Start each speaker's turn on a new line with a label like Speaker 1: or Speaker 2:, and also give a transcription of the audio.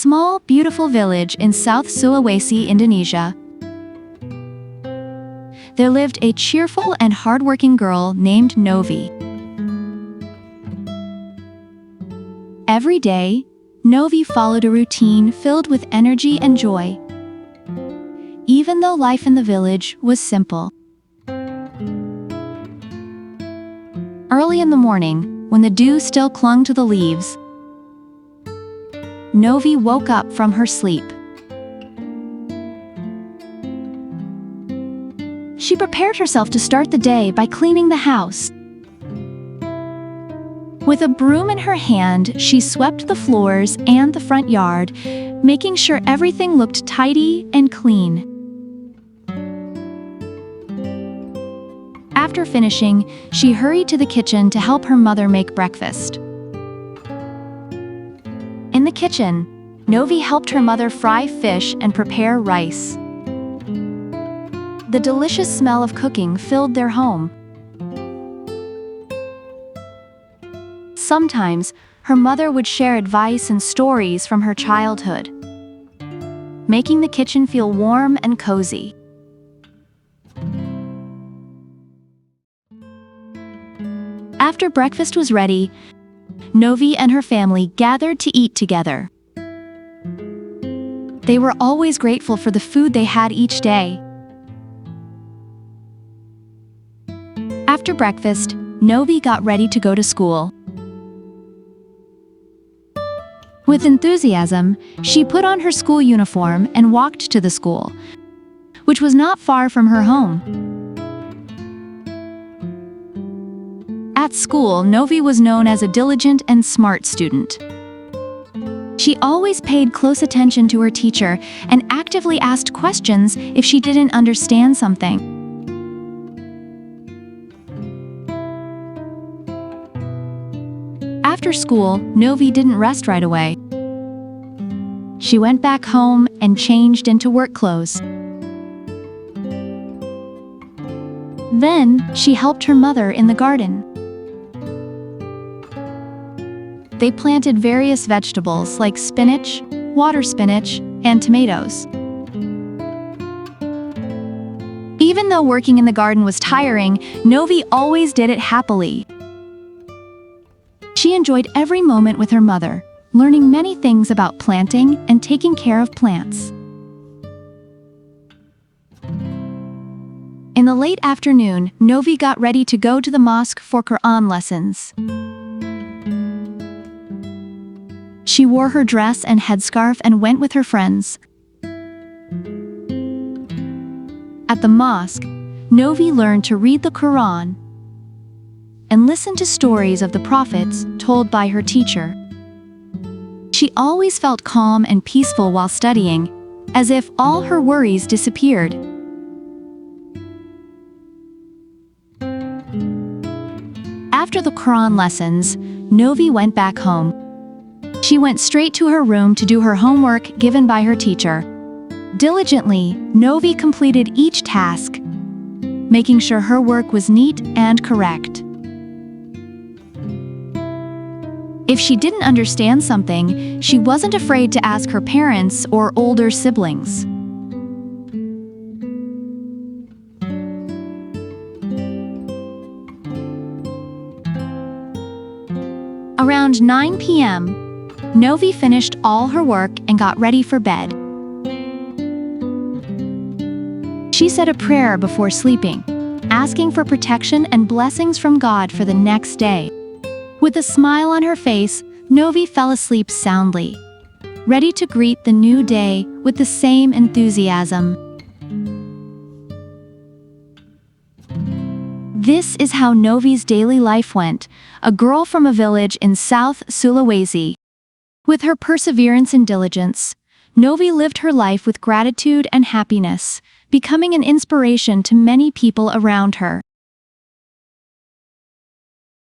Speaker 1: small, beautiful village in South Sulawesi, Indonesia, there lived a cheerful and hardworking girl named Novi. Every day, Novi followed a routine filled with energy and joy, even though life in the village was simple. Early in the morning, when the dew still clung to the leaves, Novi woke up from her sleep. She prepared herself to start the day by cleaning the house. With a broom in her hand, she swept the floors and the front yard, making sure everything looked tidy and clean. After finishing, she hurried to the kitchen to help her mother make breakfast. In the kitchen, Novi helped her mother fry fish and prepare rice. The delicious smell of cooking filled their home. Sometimes, her mother would share advice and stories from her childhood, making the kitchen feel warm and cozy. After breakfast was ready, Novi and her family gathered to eat together. They were always grateful for the food they had each day. After breakfast, Novi got ready to go to school. With enthusiasm, she put on her school uniform and walked to the school, which was not far from her home. At school, Novi was known as a diligent and smart student. She always paid close attention to her teacher and actively asked questions if she didn't understand something. After school, Novi didn't rest right away. She went back home and changed into work clothes. Then, she helped her mother in the garden. They planted various vegetables like spinach, water spinach, and tomatoes. Even though working in the garden was tiring, Novi always did it happily. She enjoyed every moment with her mother, learning many things about planting and taking care of plants. In the late afternoon, Novi got ready to go to the mosque for Quran lessons. She wore her dress and headscarf and went with her friends. At the mosque, Novi learned to read the Quran and listen to stories of the prophets told by her teacher. She always felt calm and peaceful while studying, as if all her worries disappeared. After the Quran lessons, Novi went back home. She went straight to her room to do her homework given by her teacher. Diligently, Novi completed each task, making sure her work was neat and correct. If she didn't understand something, she wasn't afraid to ask her parents or older siblings. Around 9 p.m., Novi finished all her work and got ready for bed. She said a prayer before sleeping, asking for protection and blessings from God for the next day. With a smile on her face, Novi fell asleep soundly, ready to greet the new day with the same enthusiasm. This is how Novi's daily life went, a girl from a village in South Sulawesi. With her perseverance and diligence, Novi lived her life with gratitude and happiness, becoming an inspiration to many people around her.